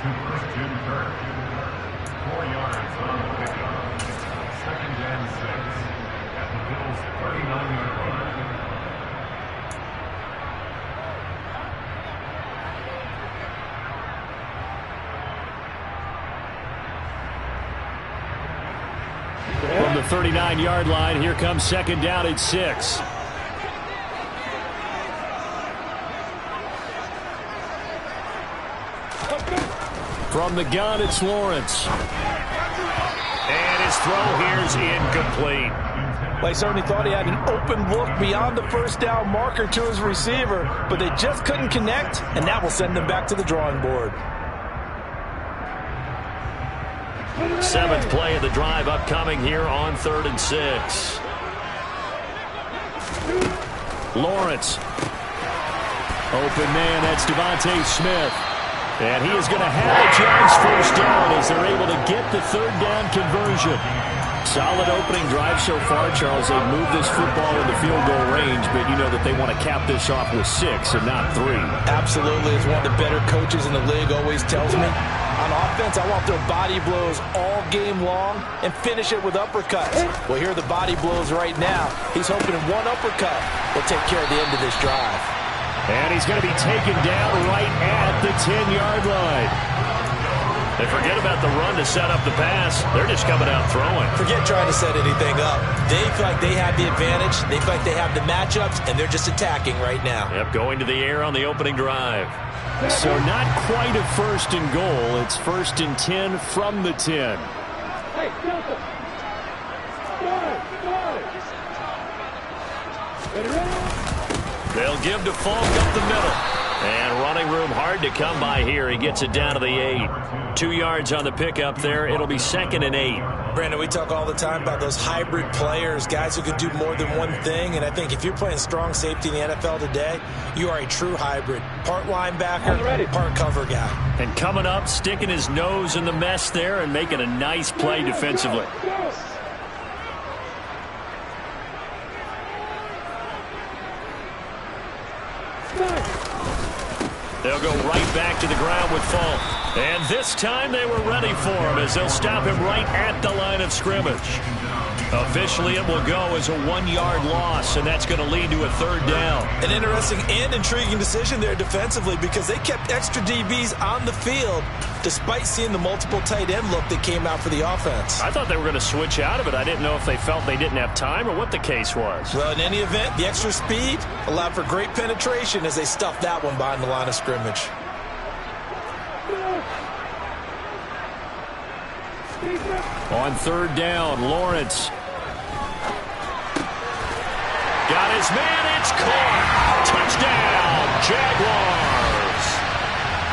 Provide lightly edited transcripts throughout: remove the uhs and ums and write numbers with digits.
4 yards on the pickup. 2nd and 6 at the Bills' 39-yard line. From the 39-yard line, here comes 2nd down at 6. From the gun, it's Lawrence. And his throw here is incomplete. Well, he certainly thought he had an open look beyond the first down marker to his receiver, but they just couldn't connect, and that will send them back to the drawing board. 7th play of the drive upcoming here on 3rd and 6. Lawrence. Open man, that's Devontae Smith. And he is going to have a Giants first down as they're able to get the 3rd down conversion. Solid opening drive so far, Charles. They've moved this football into field goal range, but you know that they want to cap this off with 6 and not 3. Absolutely. As one of the better coaches in the league always tells me, on offense, I want their body blows all game long and finish it with uppercuts. Well, here are the body blows right now. He's hoping one uppercut will take care of the end of this drive. And he's going to be taken down right at the 10-yard line. They forget about the run to set up the pass. They're just coming out throwing. Forget trying to set anything up. They feel like they have the advantage. They feel like they have the matchups, and they're just attacking right now. Yep, going to the air on the opening drive. So not quite a 1st and goal. It's 1st and 10 from the 10. They'll give to Falk up the middle. And running room hard to come by here. He gets it down to the 8. 2 yards on the pickup there. It'll be 2nd and 8. Brandon, we talk all the time about those hybrid players, guys who can do more than one thing. And I think if you're playing strong safety in the NFL today, you are a true hybrid. Part linebacker, part cover guy. And coming up, sticking his nose in the mess there and making a nice play defensively. They'll go right back to the ground with Falk. And this time they were ready for him as they'll stop him right at the line of scrimmage. Officially, it will go as a 1-yard loss, and that's going to lead to a 3rd down. An interesting and intriguing decision there defensively because they kept extra DBs on the field despite seeing the multiple tight end look that came out for the offense. I thought they were going to switch out of it. I didn't know if they felt they didn't have time or what the case was. Well, in any event, the extra speed allowed for great penetration as they stuffed that one behind the line of scrimmage. On 3rd down, Lawrence. Got his man, it's caught. Touchdown, Jaguars.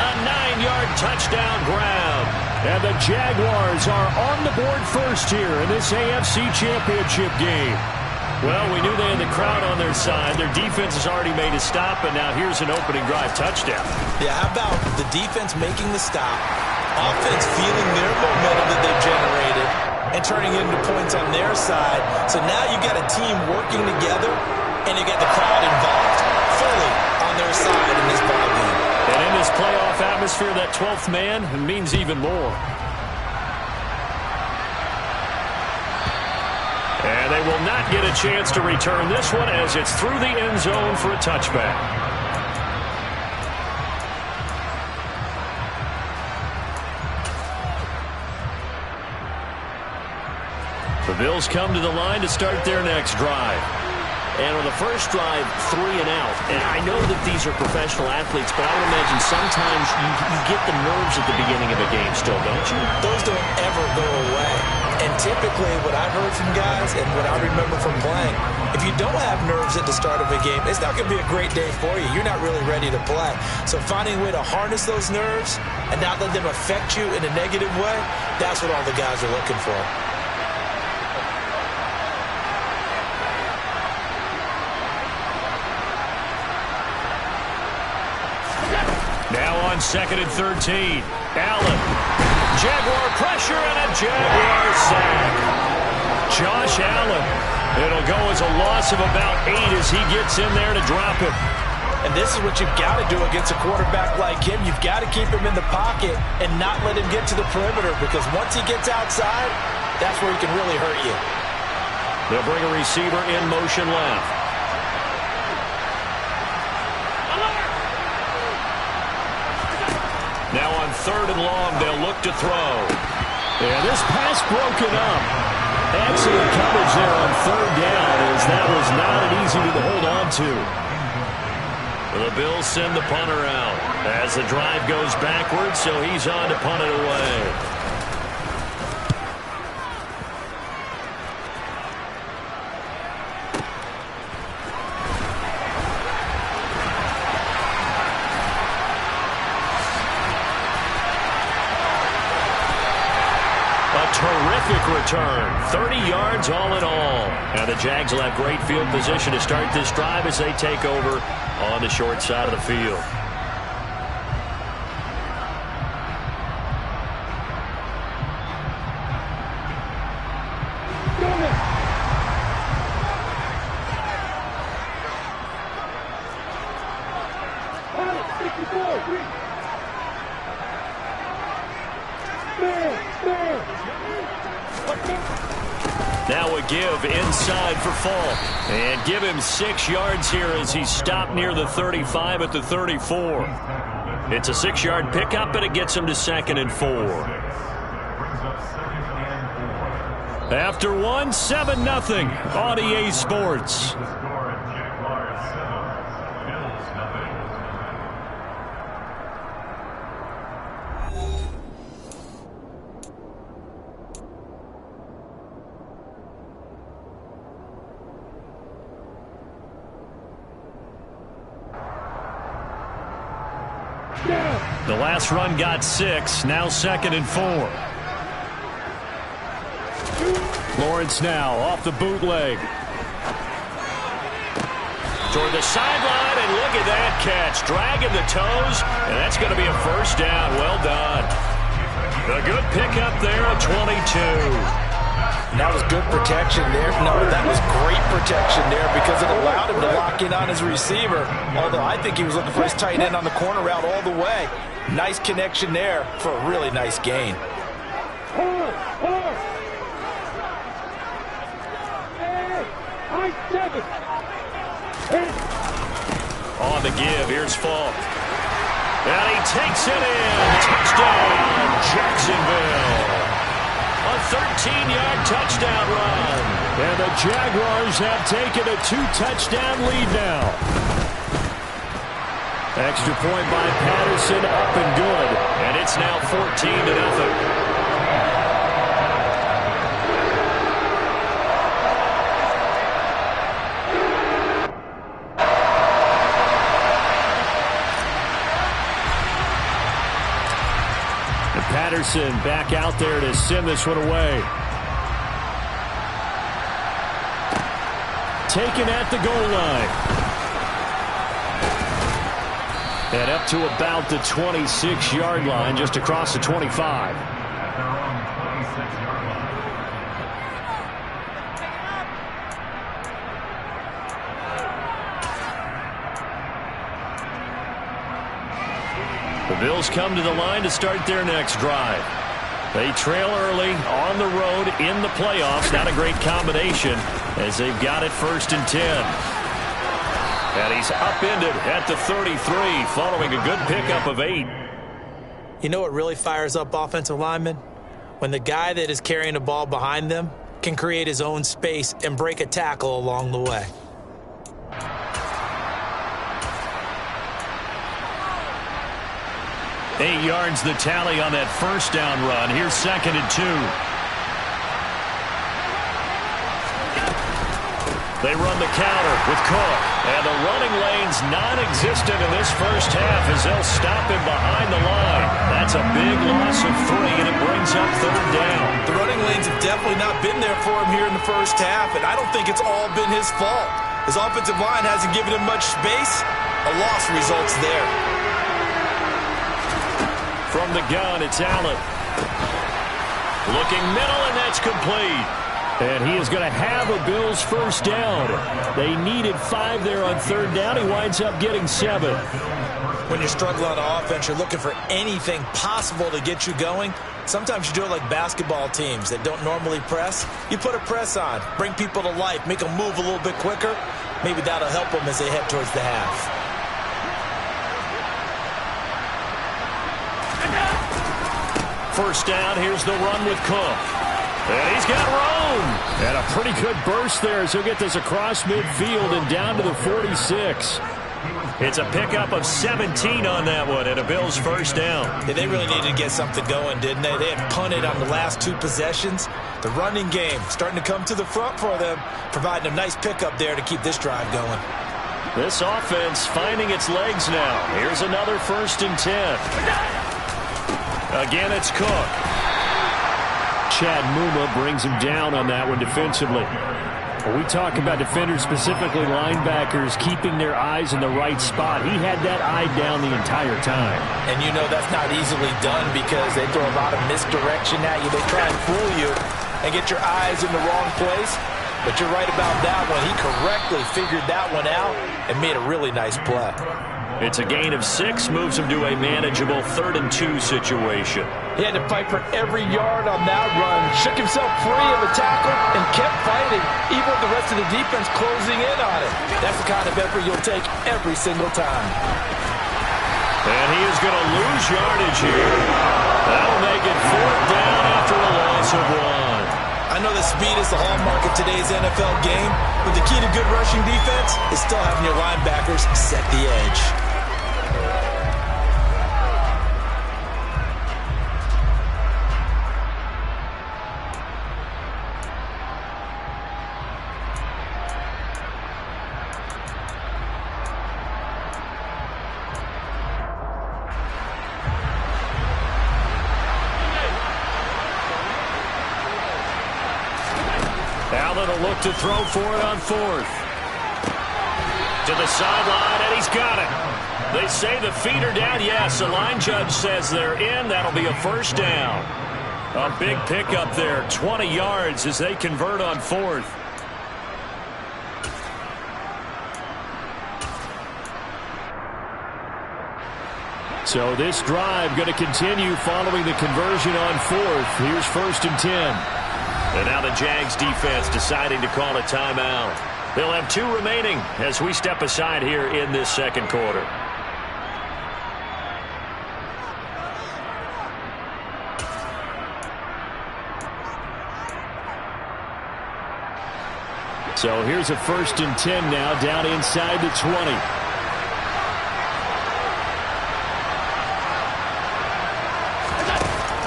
A 9-yard touchdown grab. And the Jaguars are on the board first here in this AFC Championship game. Well, we knew they had the crowd on their side. Their defense has already made a stop, and now here's an opening drive touchdown. Yeah, how about the defense making the stop, offense feeling their momentum that they've generated, and turning it into points on their side. So now you've got a team working together, and you get the crowd involved fully on their side in this ballgame. And in this playoff atmosphere, that 12th man means even more. And they will not get a chance to return this one as it's through the end zone for a touchback. The Bills come to the line to start their next drive. And on the first drive, 3 and out. And I know that these are professional athletes, but I would imagine sometimes you get the nerves at the beginning of a game still, don't you? Those don't ever go away. And typically what I've heard from guys and what I remember from playing, if you don't have nerves at the start of a game, it's not going to be a great day for you. You're not really ready to play. So finding a way to harness those nerves and not let them affect you in a negative way, that's what all the guys are looking for. Now on 2nd and 13. Allen. Jaguar pressure and a Jaguar sack. Josh Allen. It'll go as a loss of about 8 as he gets in there to drop him. And this is what you've got to do against a quarterback like him. You've got to keep him in the pocket and not let him get to the perimeter, because once he gets outside, that's where he can really hurt you. They'll bring a receiver in motion left. Now on 3rd and long, they'll look to throw. Yeah, this pass broken up. Excellent coverage there on 3rd down, as that was not an easy one to hold on to. The Bills send the punter out as the drive goes backwards, so he's on to punt it away. Terrific return, 30 yards all in all. And the Jags will have great field position to start this drive as they take over on the short side of the field. Now a give inside for Falk. And give him 6 yards here as he's stopped near the 35 at the 34. It's a 6-yard pickup, and it gets him to 2nd and 4. After 1, 7-0 on EA Sports. The last run got 6, now 2nd and 4. Lawrence now off the bootleg. Toward the sideline, and look at that catch. Dragging the toes, and that's going to be a 1st down. Well done. A good pickup there at 22. That was good protection there. No, that was great protection there because it allowed him to lock in on his receiver. Although I think he was looking for his tight end on the corner route all the way. Nice connection there for a really nice gain. On the give, here's Falk. And he takes it in. Touchdown, Jacksonville. A 13-yard touchdown run. And the Jaguars have taken a 2-touchdown lead now. Extra point by Patterson, up and good. And it's now 14-0. Patterson back out there to send this one away. Taken at the goal line. And up to about the 26-yard line, just across the 25. At their own 26-yard line. The Bills come to the line to start their next drive. They trail early on the road in the playoffs. Not a great combination as they've got it 1st and 10. And he's upended at the 33 following a good pickup of 8. You know what really fires up offensive linemen? When the guy that is carrying the ball behind them can create his own space and break a tackle along the way. 8 yards the tally on that 1st down run. Here's 2nd and 2. They run the counter with Cook. And the running lane's non-existent in this 1st half as they'll stop him behind the line. That's a big loss of 3, and it brings up 3rd down. The running lanes have definitely not been there for him here in the 1st half, and I don't think it's all been his fault. His offensive line hasn't given him much space. A loss results there. From the gun, it's Allen. Looking middle, and that's complete. And he is going to have a Bills first down. They needed 5 there on third down. He winds up getting 7. When you're struggling on offense, you're looking for anything possible to get you going. Sometimes you do it like basketball teams that don't normally press. You put a press on, bring people to life, make them move a little bit quicker. Maybe that'll help them as they head towards the half. First down, here's the run with Cook. And he's got room. And a pretty good burst there as he'll get this across midfield and down to the 46. It's a pickup of 17 on that one and a Bills first down. Yeah, they really needed to get something going, didn't they? They had punted on the last 2 possessions. The running game starting to come to the front for them, providing a nice pickup there to keep this drive going. This offense finding its legs now. Here's another 1st and 10. Again, it's Cook. Chad Muma brings him down on that one defensively. When we talk about defenders, specifically linebackers, keeping their eyes in the right spot, he had that eye down the entire time. And you know that's not easily done because they throw a lot of misdirection at you. They try and fool you and get your eyes in the wrong place. But you're right about that one. He correctly figured that one out and made a really nice play. It's a gain of 6, moves him to a manageable 3rd and 2 situation. He had to fight for every yard on that run, shook himself free of the tackle, and kept fighting, even with the rest of the defense closing in on it. That's the kind of effort you'll take every single time. And he is going to lose yardage here. That'll make it 4th down after a loss of 1. I know that speed is the hallmark of today's NFL game, but the key to good rushing defense is still having your linebackers set the edge. Allen will look to throw for it on 4th. To the sideline, and he's got it. They say the feet are down. Yes, the line judge says they're in. That'll be a first down. A big pickup there, 20 yards as they convert on 4th. So this drive going to continue following the conversion on 4th. Here's 1st and 10. And now the Jags defense deciding to call a timeout. They'll have 2 remaining as we step aside here in this second quarter. So here's a 1st and 10 now down inside the 20.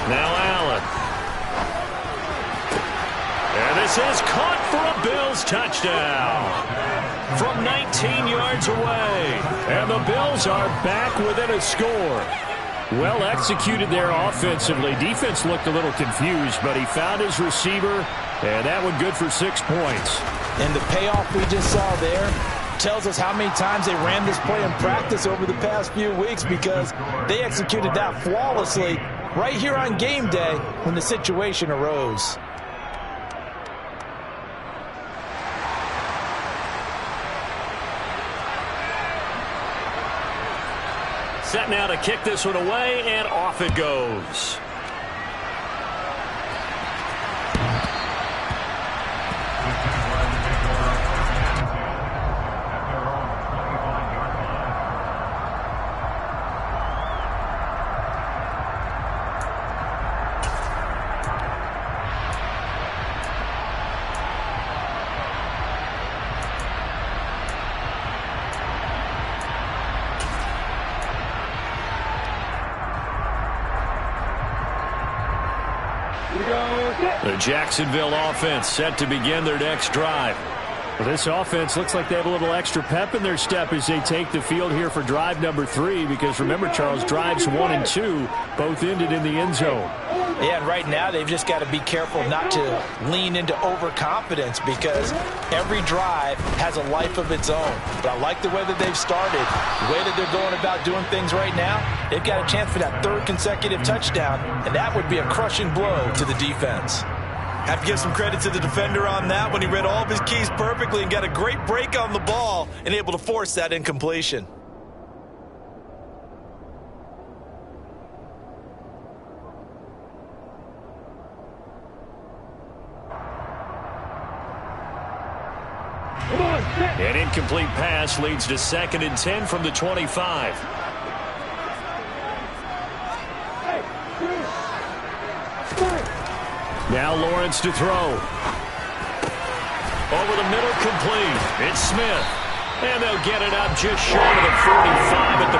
Now Allen. And this is caught for a Bills touchdown from 19 yards away. And the Bills are back within a score. Well executed there offensively. Defense looked a little confused, but he found his receiver, and that one good for 6 points. And the payoff we just saw there tells us how many times they ran this play in practice over the past few weeks, because they executed that flawlessly right here on game day when the situation arose. Set now to kick this one away, and off it goes. The Jacksonville offense set to begin their next drive. Well, this offense looks like they have a little extra pep in their step as they take the field here for drive number 3, because remember, Charles, drives 1 and 2 both ended in the end zone. Yeah, and right now they've just got to be careful not to lean into overconfidence, because every drive has a life of its own. But I like the way that they've started, the way that they're going about doing things right now. They've got a chance for that 3rd consecutive touchdown, and that would be a crushing blow to the defense. Have to give some credit to the defender on that when he read all of his keys perfectly and got a great break on the ball and able to force that incompletion. An incomplete pass leads to 2nd and 10 from the 25. Now Lawrence to throw. Over the middle, complete. It's Smith. And they'll get it up just short of the 45 at the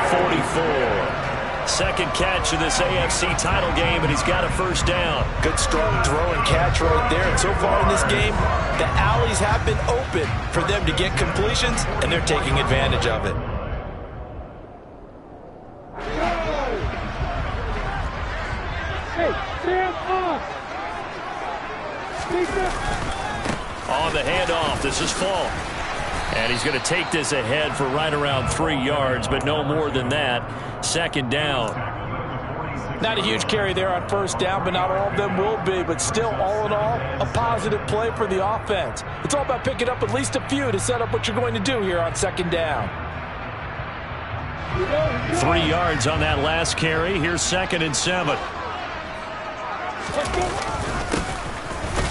44. Second catch of this AFC title game, and he's got a first down. Good strong throw and catch right there. And so far in this game, the alleys have been open for them to get completions, and they're taking advantage of it. On the handoff, this is Falk. And he's going to take this ahead for right around 3 yards, but no more than that. 2nd down. Not a huge carry there on first down, but not all of them will be. But still, all in all, a positive play for the offense. It's all about picking up at least a few to set up what you're going to do here on 2nd down. 3 yards on that last carry. Here's 2nd and 7.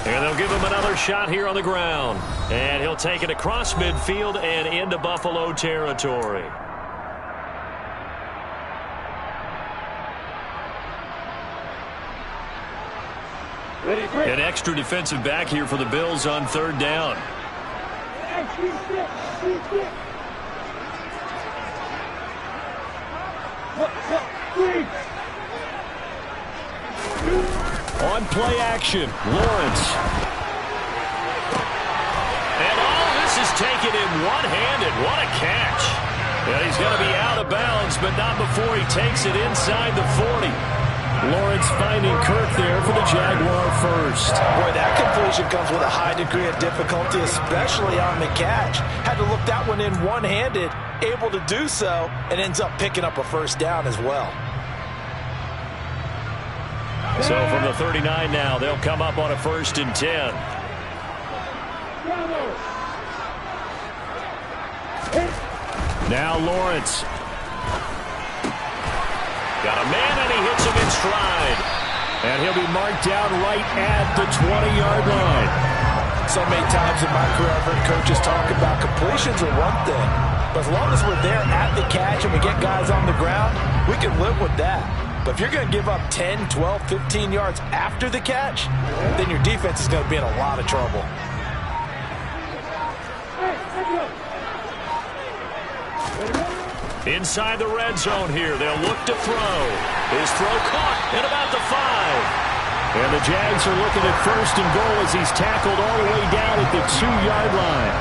And they'll give him another shot here on the ground. And he'll take it across midfield and into Buffalo territory. An extra defensive back here for the Bills on 3rd down. On play action, Lawrence. And all this is taken in one-handed. What a catch. And he's going to be out of bounds, but not before he takes it inside the 40. Lawrence finding Kirk there for the Jaguar first. Boy, that completion comes with a high degree of difficulty, especially on the catch. Had to look that one in one-handed, able to do so, and ends up picking up a first down as well. So from the 39 now, they'll come up on a 1st and 10. Now Lawrence. Got a man, and he hits him in stride. And he'll be marked down right at the 20-yard line. So many times in my career, I've heard coaches talk about completions are one thing. But as long as we're there at the catch and we get guys on the ground, we can live with that. But if you're going to give up 10, 12, 15 yards after the catch, then your defense is going to be in a lot of trouble. Inside the red zone here, they'll look to throw. His throw caught at about the 5. And the Jags are looking at 1st and goal as he's tackled all the way down at the 2-yard line.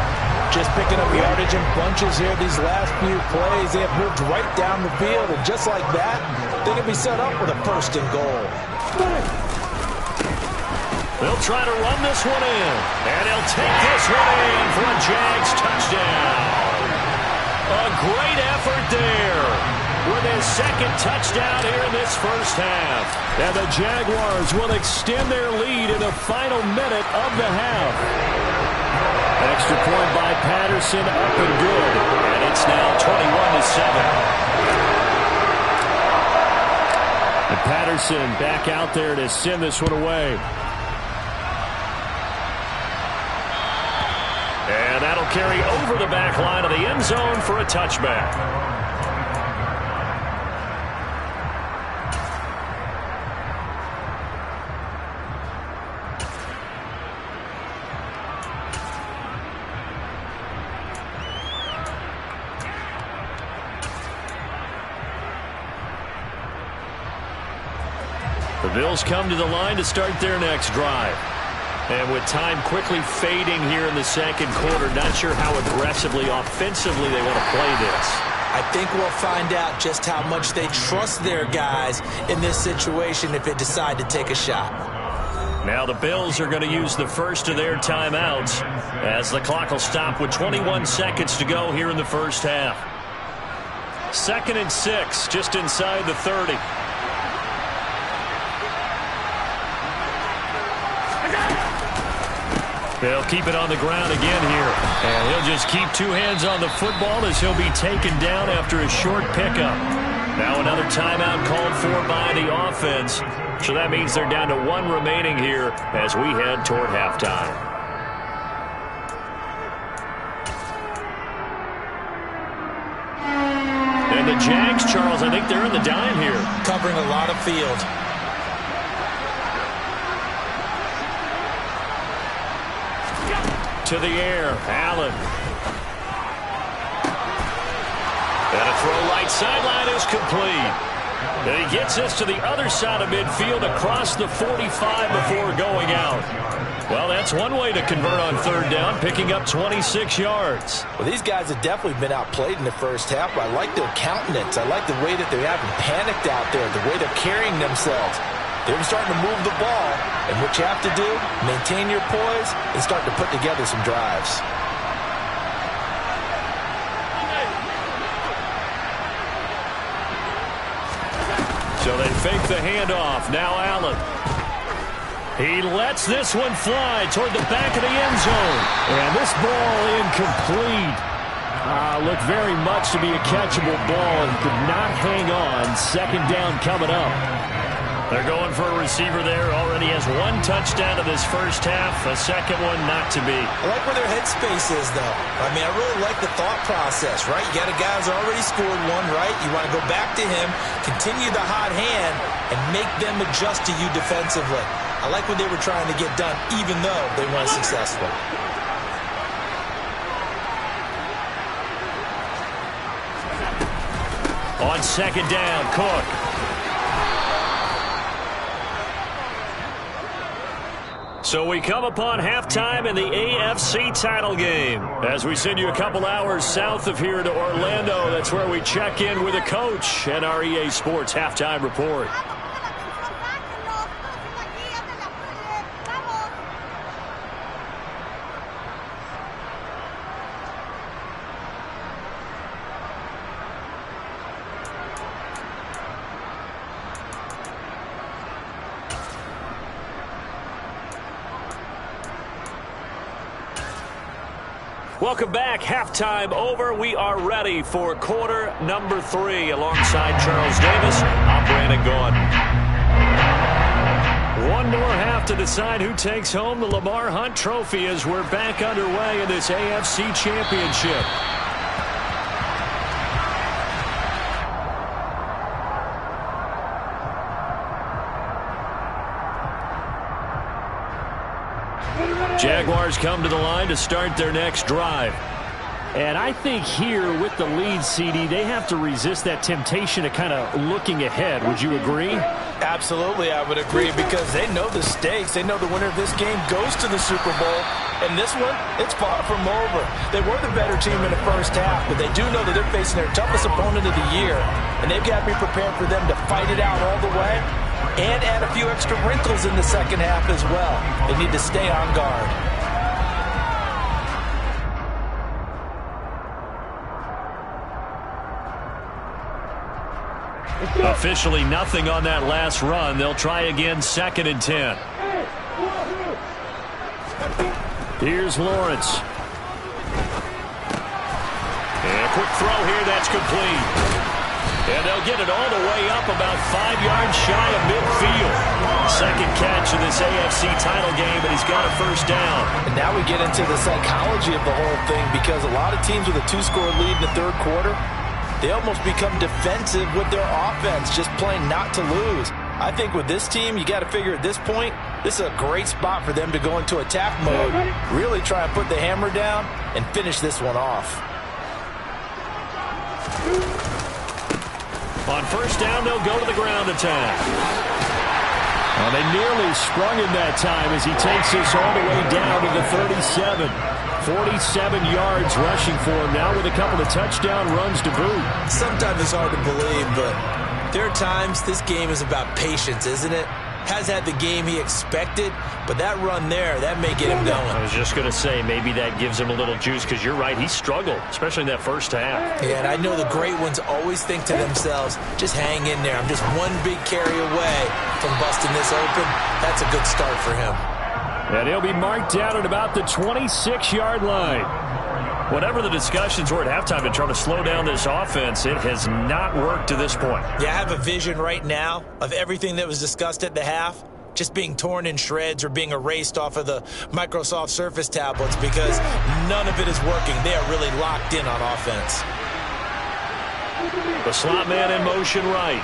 Just picking up yardage in bunches here these last few plays. They have moved right down the field, and just like that, they can be set up with a 1st and goal. They'll try to run this one in, and he'll take this one in for a Jags touchdown. A great effort there with his 2nd touchdown here in this first half. And the Jaguars will extend their lead in the final minute of the half. Extra point by Patterson, up and good. And it's now 21-7. And Patterson back out there to send this one away. And that'll carry over the back line of the end zone for a touchback. The Bills come to the line to start their next drive. And with time quickly fading here in the 2nd quarter, not sure how aggressively, offensively they want to play this. I think we'll find out just how much they trust their guys in this situation if they decide to take a shot. Now the Bills are going to use the first of their timeouts as the clock will stop with 21 seconds to go here in the first half. 2nd and 6, just inside the 30. They'll keep it on the ground again here. And he'll just keep two hands on the football as he'll be taken down after a short pickup. Now another timeout called for by the offense. So that means they're down to one remaining here as we head toward halftime. And the Jags, Charles, I think they're in the dime here. Covering a lot of field. To the air, Allen. And a throw right sideline is complete. And he gets this to the other side of midfield across the 45 before going out. Well, that's one way to convert on third down, picking up 26 yards. Well, these guys have definitely been outplayed in the first half, but I like their countenance. I like the way that they haven't panicked out there, the way they're carrying themselves. They're starting to move the ball, and what you have to do, maintain your poise and start to put together some drives. So they fake the handoff. Now Allen. He lets this one fly toward the back of the end zone. And this ball incomplete. Looked very much to be a catchable ball and could not hang on. Second down coming up. They're going for a receiver there. Already has one touchdown in this first half. A second one not to be. I like where their headspace is, though. I mean, I really like the thought process, right? You got a guy who's already scored one, right? You want to go back to him, continue the hot hand, and make them adjust to you defensively. I like what they were trying to get done, even though they weren't successful. On second down, Cook. So we come upon halftime in the AFC title game. As we send you a couple hours south of here to Orlando, that's where we check in with a coach and our EA Sports halftime report. Welcome back. Halftime over. We are ready for quarter number 3. Alongside Charles Davis, I'm Brandon Gordon. One more half to decide who takes home the Lamar Hunt Trophy as we're back underway in this AFC Championship. Jaguars come to the line to start their next drive. And I think here with the lead, CD, they have to resist that temptation of kind of looking ahead. Would you agree? Absolutely, I would agree, because they know the stakes. They know the winner of this game goes to the Super Bowl. And this one, it's far from over. They were the better team in the first half, but they do know that they're facing their toughest opponent of the year. And they've got to be prepared for them to fight it out all the way and add a few extra wrinkles in the second half as well. They need to stay on guard. Officially nothing on that last run. They'll try again, 2nd and 10. Here's Lawrence. And a quick throw here, that's complete. And they'll get it all the way up about 5 yards shy of midfield. Second catch in this AFC title game, and he's got a first down. And now we get into the psychology of the whole thing, because a lot of teams with a 2-score lead in the third quarter, they almost become defensive with their offense, just playing not to lose. I think with this team, you got to figure at this point, this is a great spot for them to go into attack mode, really try and put the hammer down and finish this one off. On first down, they'll go to the ground attack. Well, they nearly sprung him that time as he takes this all the way down to the 37. 47 yards rushing for him now with a couple of touchdown runs to boot. Sometimes it's hard to believe, but there are times this game is about patience, isn't it? Has had the game he expected, but that run there, that may get him going. I was just going to say, maybe that gives him a little juice, because you're right, he struggled, especially in that first half. Yeah, and I know the great ones always think to themselves, just hang in there. I'm just one big carry away from busting this open. That's a good start for him. And he'll be marked down at about the 26-yard line. Whatever the discussions were at halftime to try to slow down this offense, it has not worked to this point. Yeah, I have a vision right now of everything that was discussed at the half just being torn in shreds or being erased off of the Microsoft Surface tablets because none of it is working. They are really locked in on offense. The slot man in motion right.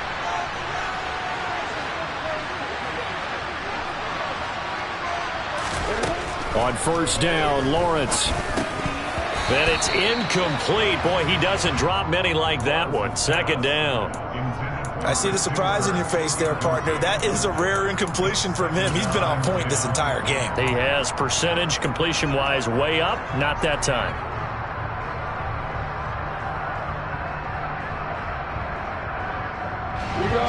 On first down, Lawrence. And it's incomplete. Boy, he doesn't drop many like that one. Second down. I see the surprise in your face there, partner. That is a rare incompletion from him. He's been on point this entire game. He has percentage completion-wise way up. Not that time.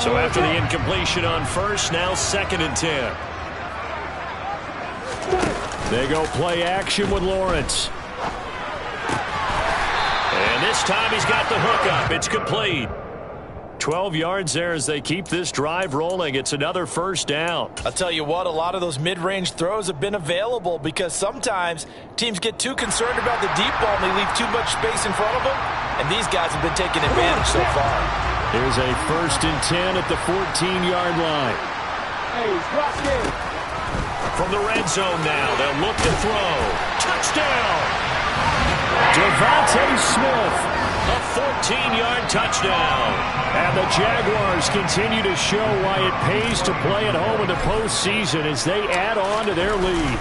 So after the incompletion on first, now 2nd and 10. They go play action with Lawrence. And this time he's got the hook up. It's complete. 12 yards there as they keep this drive rolling. It's another first down. I'll tell you what, a lot of those mid-range throws have been available because sometimes teams get too concerned about the deep ball and they leave too much space in front of them, and these guys have been taking advantage so far. Here's a 1st and 10 at the 14-yard line. From the red zone now, they'll look to throw. Touchdown! Devontae Smith. A 14-yard touchdown. And the Jaguars continue to show why it pays to play at home in the postseason as they add on to their lead.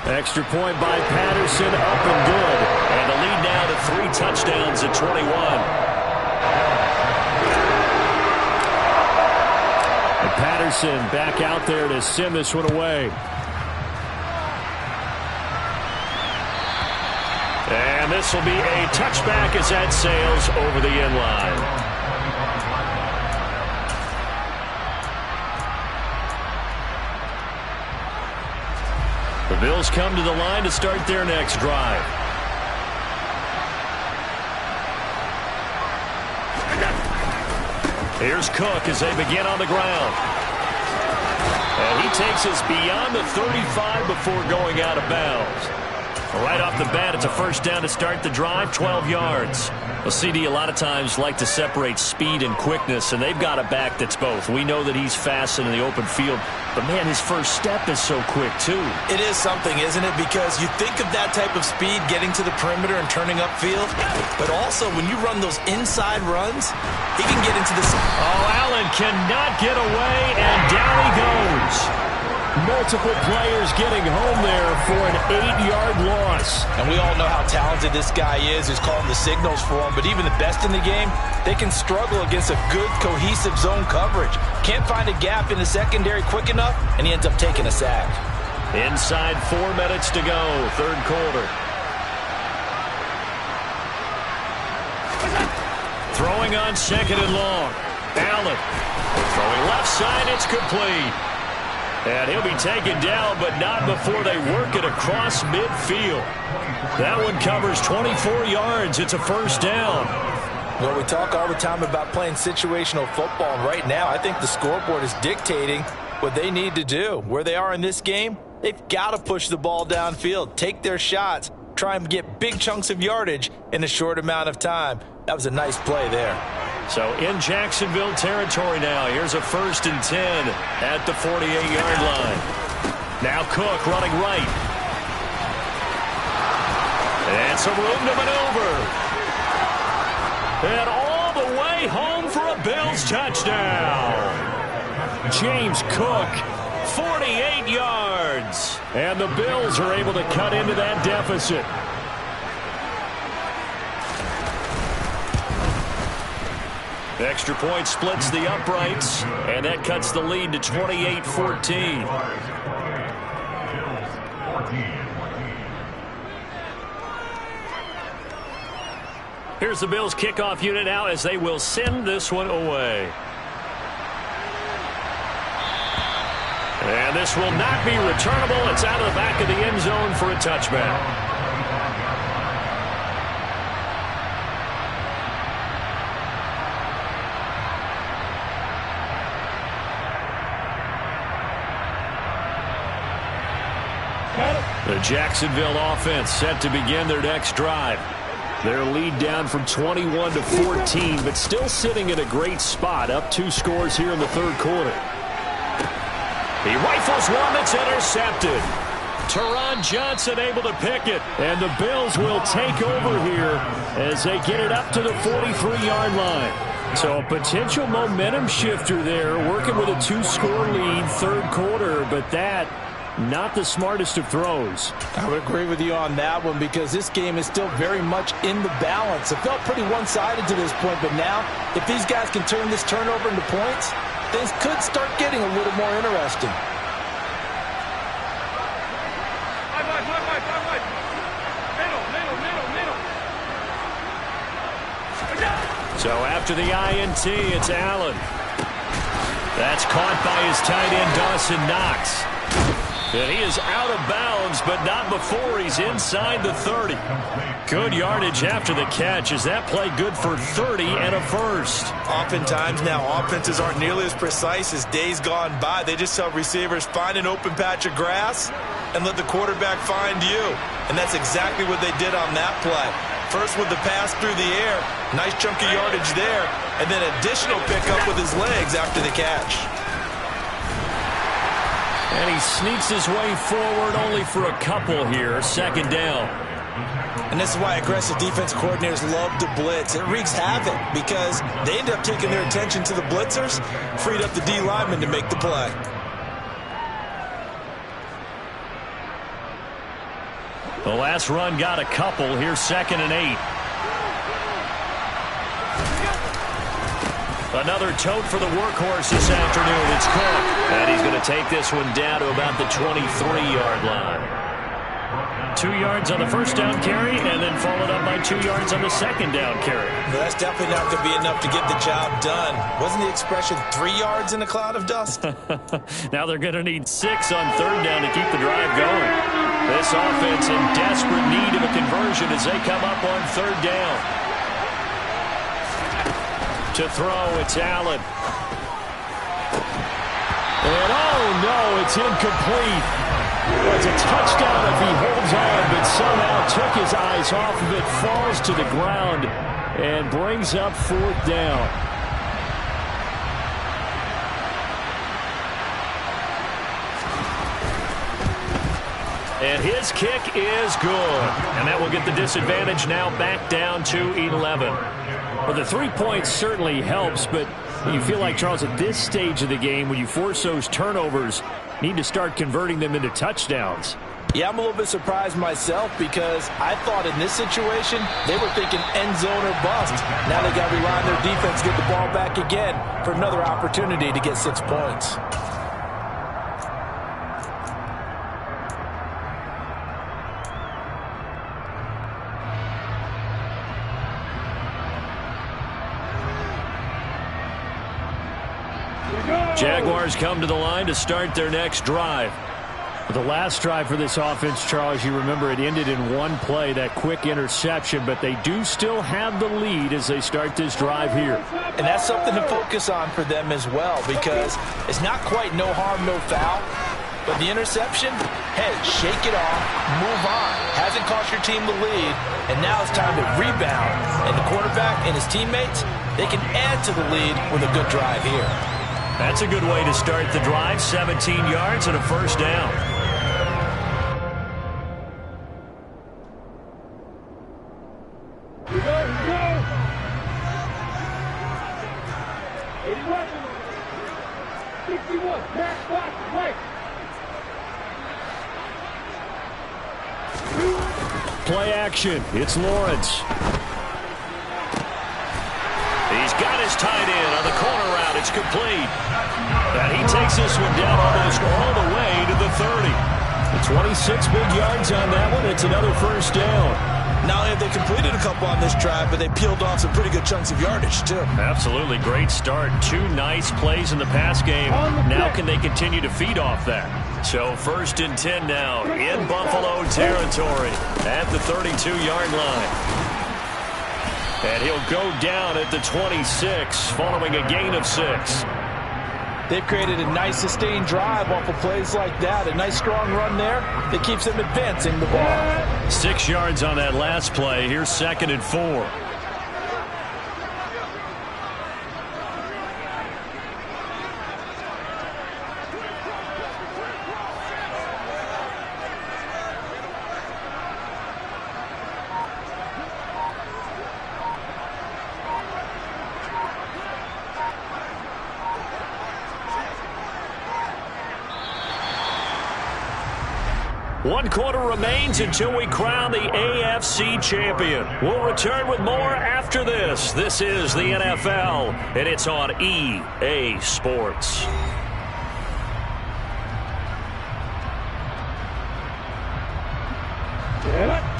Extra point by Patterson, up and good. And the lead now to 3 touchdowns at 21. And Patterson back out there to send this one away. And this will be a touchback as that sails over the end line. The Bills come to the line to start their next drive. Here's Cook as they begin on the ground. And he takes us beyond the 35 before going out of bounds. Right off the bat, it's a first down to start the drive, 12 yards. Well, CD, a lot of times like to separate speed and quickness, and they've got a back that's both. We know that he's fast in the open field, but, man, his first step is so quick, too. It is something, isn't it? Because you think of that type of speed getting to the perimeter and turning upfield, but also when you run those inside runs, he can get into the... Oh, Allen cannot get away, and down he goes. Multiple players getting home there for an 8-yard loss. And we all know how talented this guy is who's calling the signals for him, but even the best in the game, they can struggle against a good, cohesive zone coverage. Can't find a gap in the secondary quick enough, and he ends up taking a sack. Inside 4 minutes to go, third quarter. Throwing on 2nd and long. Allen throwing left side, it's complete. And he'll be taken down, but not before they work it across midfield. That one covers 24 yards. It's a first down. Well, we talk all the time about playing situational football, and right now I think the scoreboard is dictating what they need to do. Where they are in this game, they've got to push the ball downfield, take their shots, try and get big chunks of yardage in a short amount of time. That was a nice play there. So in Jacksonville territory now. Here's a 1st and 10 at the 48-yard line. Now Cook running right. And some room to maneuver. And all the way home for a Bills touchdown. James Cook. 48 yards. And the Bills are able to cut into that deficit. Extra point splits the uprights, and that cuts the lead to 28-14. Here's the Bills kickoff unit now as they will send this one away. And this will not be returnable. It's out of the back of the end zone for a touchback. The Jacksonville offense set to begin their next drive. Their lead down from 21 to 14, but still sitting in a great spot, up 2 scores here in the third quarter. He rifles one that's intercepted. Teron Johnson able to pick it, and the Bills will take over here as they get it up to the 43-yard line. So a potential momentum shifter there, working with a 2-score lead, third quarter, but that not the smartest of throws. I would agree with you on that one because this game is still very much in the balance. It felt pretty one-sided to this point, but now if these guys can turn this turnover into points, things could start getting a little more interesting. So after the INT, it's Allen. That's caught by his tight end, Dawson Knox. And he is out of bounds, but not before he's inside the 30. Good yardage after the catch. Is that play good for 30 and a first? Oftentimes now, offenses aren't nearly as precise as days gone by. They just tell receivers, find an open patch of grass and let the quarterback find you. And that's exactly what they did on that play. First with the pass through the air, nice chunky yardage there, and then additional pickup with his legs after the catch. And he sneaks his way forward only for a couple here, second down. And this is why aggressive defense coordinators love to blitz. It wreaks havoc because they end up taking their attention to the blitzers, freed up the D lineman to make the play. The last run got a couple. Here's 2nd and 8. Another tote for the workhorse this afternoon. It's Cook. And he's going to take this one down to about the 23-yard line. 2 yards on the first down carry, and then followed up by 2 yards on the second down carry. Well, that's definitely not going to be enough to get the job done. Wasn't the expression 3 yards in a cloud of dust? Now they're going to need 6 on third down to keep the drive going. This offense in desperate need of a conversion as they come up on third down. To throw, it's Allen. And oh no, it's incomplete. It's a touchdown if he holds on, but somehow took his eyes off of it, falls to the ground, and brings up fourth down. And his kick is good. And that will get the disadvantage now back down to 11. Well, the 3 points certainly helps, but you feel like, Charles, at this stage of the game, when you force those turnovers, need to start converting them into touchdowns. Yeah, I'm a little bit surprised myself because I thought in this situation they were thinking end zone or bust. Now they got to rely on their defense to get the ball back again for another opportunity to get 6 points. Jaguars come to the line to start their next drive. The last drive for this offense, Charles, you remember it ended in one play, that quick interception, but they do still have the lead as they start this drive here. And that's something to focus on for them as well because it's not quite no harm, no foul. But the interception, hey, shake it off, move on. Hasn't cost your team the lead, and now it's time to rebound. And the quarterback and his teammates, they can add to the lead with a good drive here. That's a good way to start the drive. 17 yards and a first down. Play action. It's Lawrence. He's got his tight end on the corner route. It's complete. And he takes this one down almost all the way to the 30. 26 big yards on that one. It's another first down. Not only have they completed a couple on this drive, but they peeled off some pretty good chunks of yardage, too. Absolutely. Great start. 2 nice plays in the pass game. Now can they continue to feed off that? So 1st and 10 now in Buffalo territory at the 32-yard line. And he'll go down at the 26 following a gain of 6. They've created a nice sustained drive off of plays like that. A nice strong run there that keeps them advancing the ball. 6 yards on that last play. Here's 2nd and 4. One quarter remains until we crown the AFC champion. We'll return with more after this. This is the NFL, and it's on EA Sports.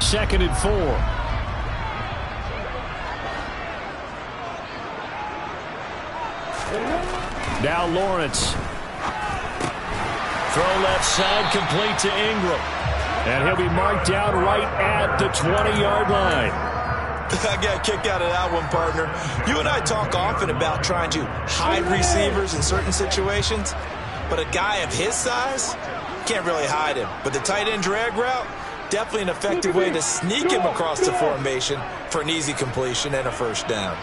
Second and 4. Now Lawrence. Throw left side, complete to Ingram. And he'll be marked down right at the 20-yard line. I got a kick out of that one, partner. You and I talk often about trying to hide receivers in certain situations, but a guy of his size, can't really hide him. But the tight end drag route, definitely an effective way to sneak him across the formation for an easy completion and a first down.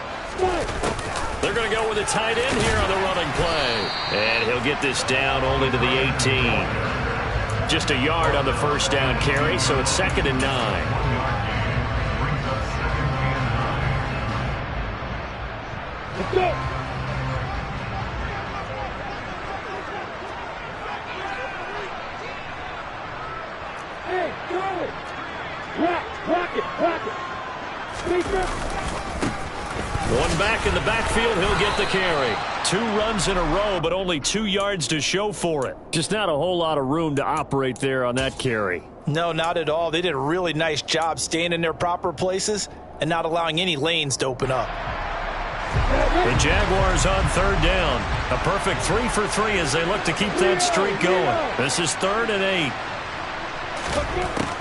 They're going to go with a tight end here on the running play. And he'll get this down only to the 18. Just a yard on the first down carry, so it's 2nd and 9. Let's go. Hey, throw it. Rock it. One back in the backfield, he'll get the carry. 2 runs in a row, but only 2 yards to show for it. Just not a whole lot of room to operate there on that carry. No, not at all. They did a really nice job staying in their proper places and not allowing any lanes to open up. The Jaguars on 3rd down. A perfect 3 for 3 as they look to keep that streak going. This is 3rd and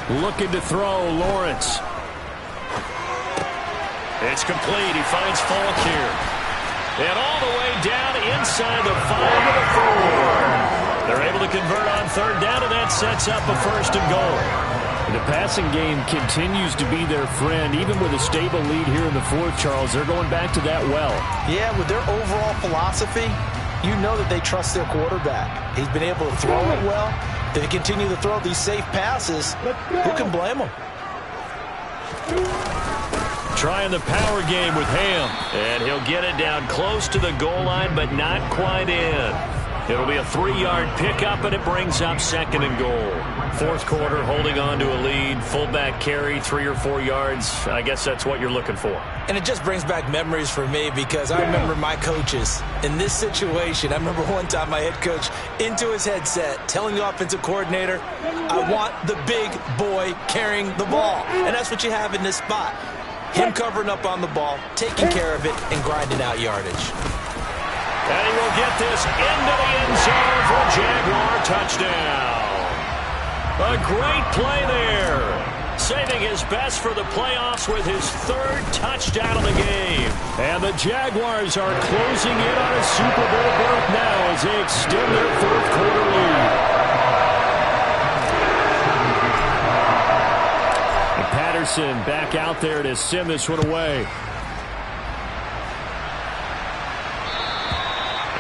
8. Looking to throw, Lawrence. It's complete. He finds Falk here. And all the way down inside the 5 of the 4. They're able to convert on 3rd down, and that sets up a 1st and goal. The passing game continues to be their friend. Even with a stable lead here in the 4th, Charles, they're going back to that well. Yeah, with their overall philosophy, you know that they trust their quarterback. He's been able to throw it well. They continue to throw these safe passes. Who can blame them? Trying the power game with Ham. And he'll get it down close to the goal line, but not quite in. It'll be a 3-yard pickup, and it brings up 2nd and goal. 4th quarter, holding on to a lead. Fullback carry, 3 or 4 yards. I guess that's what you're looking for. And it just brings back memories for me because I remember my coaches in this situation. I remember one time my head coach into his headset telling the offensive coordinator, I want the big boy carrying the ball. And that's what you have in this spot. Him covering up on the ball, taking care of it, and grinding out yardage. And he will get this into the end zone for a Jaguar touchdown. A great play there. Saving his best for the playoffs with his 3rd touchdown of the game. And the Jaguars are closing in on a Super Bowl berth now as they extend their 4th quarter lead. Patterson back out there to send this one away.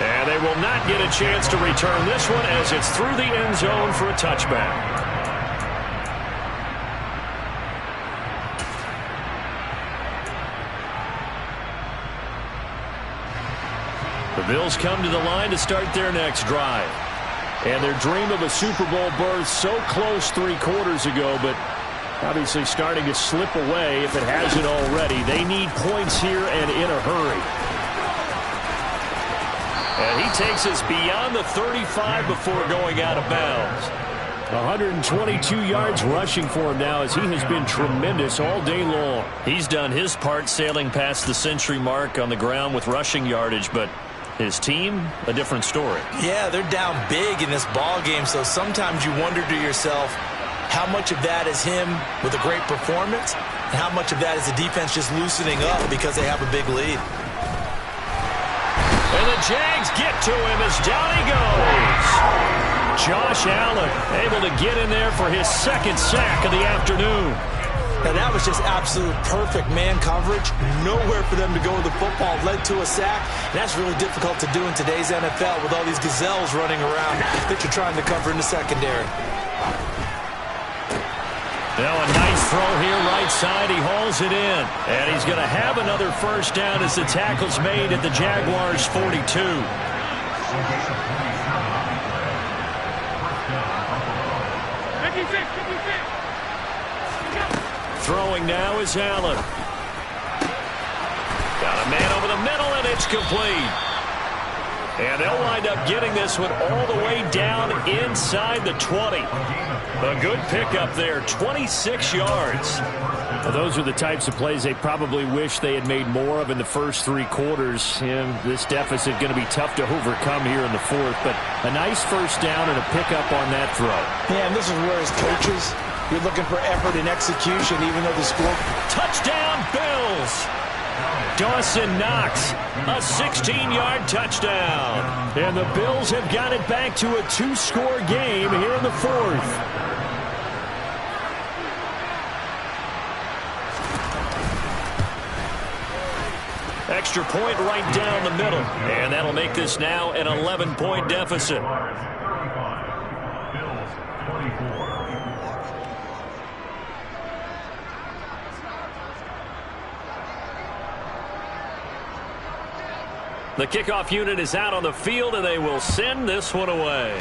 And they will not get a chance to return this one as it's through the end zone for a touchback. The Bills come to the line to start their next drive. And their dream of a Super Bowl berth so close 3 quarters ago, but obviously starting to slip away if it hasn't already. They need points here and in a hurry. And he takes us beyond the 35 before going out of bounds. 122 yards rushing for him now as he has been tremendous all day long. He's done his part sailing past the century mark on the ground with rushing yardage, but his team, a different story. Yeah, they're down big in this ball game, so sometimes you wonder to yourself, how much of that is him with a great performance, and how much of that is the defense just loosening up because they have a big lead. And the Jags get to him as down he goes. Josh Allen able to get in there for his second sack of the afternoon. And that was just absolute perfect man coverage. Nowhere for them to go with the football. Led to a sack. And that's really difficult to do in today's NFL with all these gazelles running around that you're trying to cover in the secondary. Now a nice throw here right side. He hauls it in. And he's going to have another first down as the tackle's made at the Jaguars' 42. Throwing now is Allen. Got a man over the middle, and it's complete. And they'll wind up getting this one all the way down inside the 20. A good pickup there, 26 yards. Well, those are the types of plays they probably wish they had made more of in the first three quarters. And this deficit going to be tough to overcome here in the fourth. But a nice first down and a pickup on that throw. Yeah, and this is where as coaches, you're looking for effort and execution, even though the score. Touchdown, Bills! Dawson Knox, a 16-yard touchdown. And the Bills have got it back to a two-score game here in the fourth. Extra point right down the middle. And that'll make this now an 11-point deficit. Bills 24. The kickoff unit is out on the field, and they will send this one away.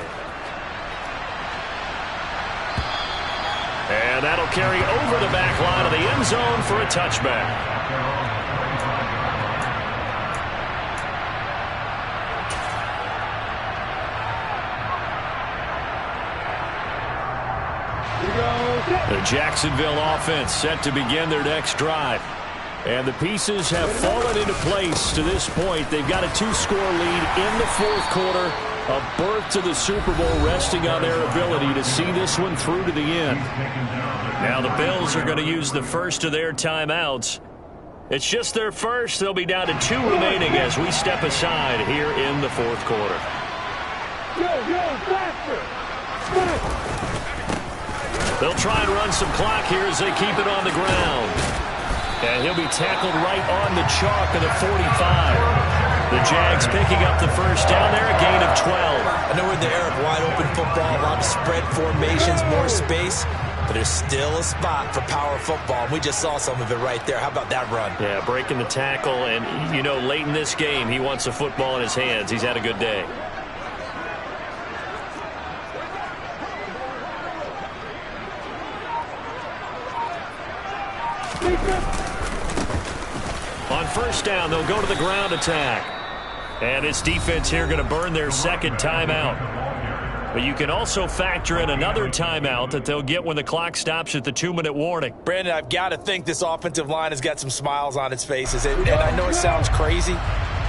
And that'll carry over the back line of the end zone for a touchback. The Jacksonville offense set to begin their next drive. And the pieces have fallen into place to this point. They've got a two-score lead in the fourth quarter. A berth to the Super Bowl resting on their ability to see this one through to the end. Now the Bills are going to use the first of their timeouts. It's just their first. They'll be down to 2 remaining as we step aside here in the fourth quarter. They'll try and run some clock here as they keep it on the ground. And he'll be tackled right on the chalk of the 45. The Jags picking up the first down there, a gain of 12. I know we're in the era of wide-open football, a lot of spread formations, more space, but there's still a spot for power football. We just saw some of it right there. How about that run? Yeah, breaking the tackle, and, you know, late in this game, he wants the football in his hands. He's had a good day. On first down, they'll go to the ground attack. And this defense here going to burn their second timeout. But you can also factor in another timeout that they'll get when the clock stops at the 2-minute warning. Brandon, I've got to think this offensive line has got some smiles on its faces. And I know it sounds crazy,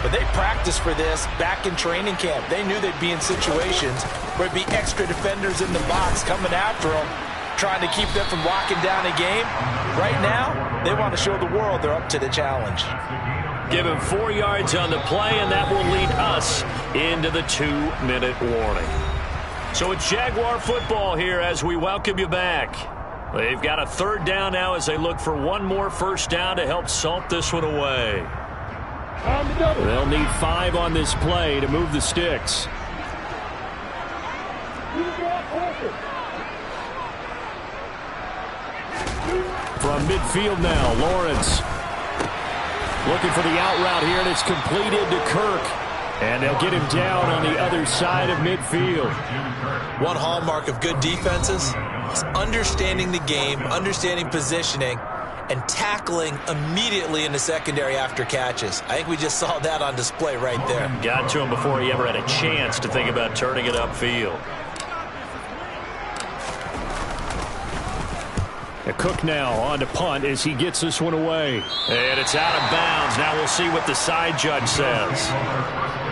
but they practiced for this back in training camp. They knew they'd be in situations where it'd be extra defenders in the box coming after them, trying to keep them from locking down a game. Right now, they want to show the world they're up to the challenge. Give him 4 yards on the play, and that will lead us into the 2-minute warning. So it's Jaguar football here as we welcome you back. They've got a third down now as they look for one more first down to help salt this one away. They'll need 5 on this play to move the sticks. From midfield now, Lawrence looking for the out route here, and it's completed to Kirk. And they'll get him down on the other side of midfield. One hallmark of good defenses is understanding the game, understanding positioning, and tackling immediately in the secondary after catches. I think we just saw that on display right there. Got to him before he ever had a chance to think about turning it upfield. Cook now on to punt as he gets this one away. And it's out of bounds. Now we'll see what the side judge says.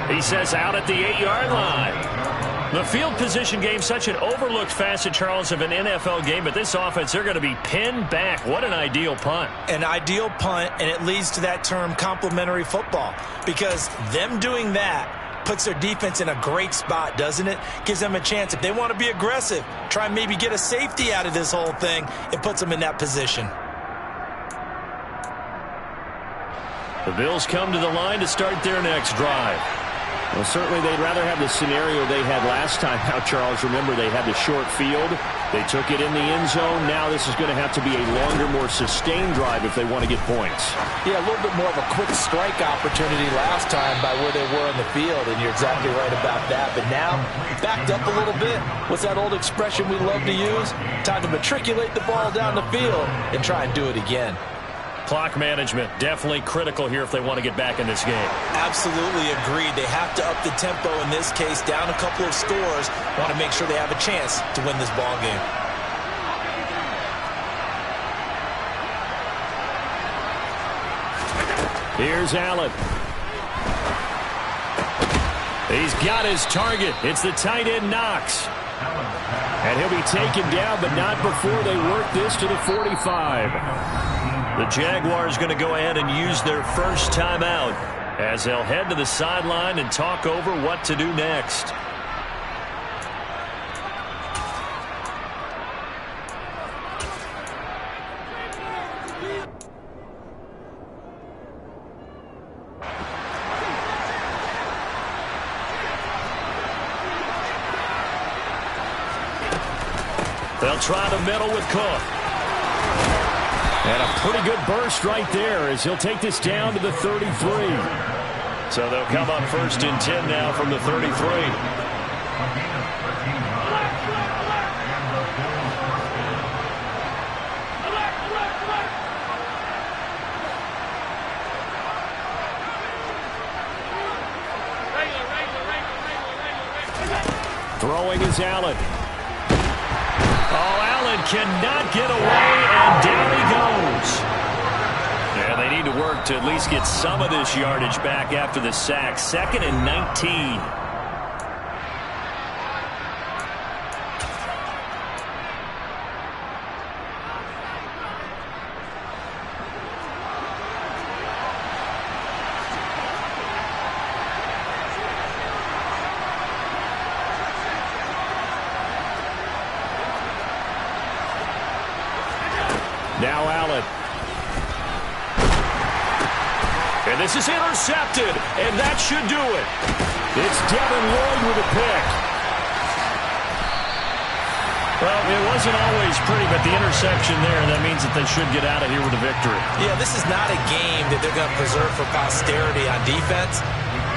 He says out at the 8-yard line. The field position game, such an overlooked facet, Charles, of an NFL game, but this offense, they're going to be pinned back. What an ideal punt. An ideal punt, and it leads to that term complementary football, because them doing that Puts their defense in a great spot, doesn't it? Gives them a chance. If they want to be aggressive, try and maybe get a safety out of this whole thing. It puts them in that position. The Bills come to the line to start their next drive. Well, certainly they'd rather have the scenario they had last time out, Charles. Remember, they had the short field. They took it in the end zone. Now this is going to have to be a longer, more sustained drive if they want to get points. Yeah, a little bit more of a quick strike opportunity last time by where they were on the field, and you're exactly right about that. But now, backed up a little bit. What's that old expression we love to use? Time to matriculate the ball down the field and try and do it again. Clock management, definitely critical here if they want to get back in this game. Absolutely agreed. They have to up the tempo in this case, down a couple of scores. Want to make sure they have a chance to win this ball game. Here's Allen. He's got his target. It's the tight end Knox. And he'll be taken down, but not before they work this to the 45. The Jaguars going to go ahead and use their first timeout as they'll head to the sideline and talk over what to do next. They'll try the middle with Cook. And a pretty good burst right there as he'll take this down to the 33. So they'll come up 1st and 10 now from the 33. Throwing is Allen. Oh, Allen cannot get away, and down he goes. Yeah, they need to work to at least get some of this yardage back after the sack. 2nd and 19. Now Allen. And this is intercepted, and that should do it. It's Devin Lloyd with a pick. Well, it wasn't always pretty, but the interception there, that means that they should get out of here with a victory. Yeah, this is not a game that they're going to preserve for posterity on defense,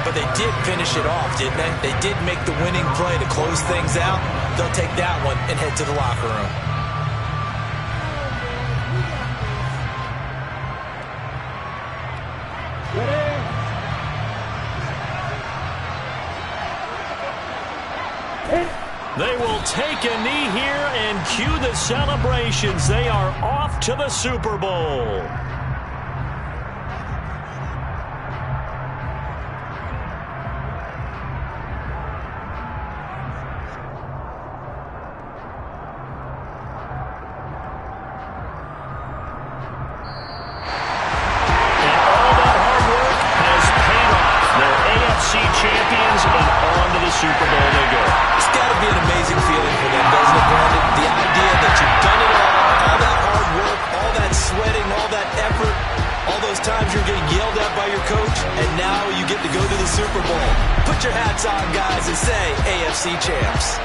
but they did finish it off, didn't they? They did make the winning play to close things out. They'll take that one and head to the locker room. They will take a knee here and cue the celebrations. They are off to the Super Bowl. Champions, and on to the Super Bowl they go. It's got to be an amazing feeling for them, doesn't it, Brandon? The idea that you've done it all that hard work, all that sweating, all that effort, all those times you're getting yelled at by your coach, and now you get to go to the Super Bowl. Put your hats on, guys, and say AFC champs.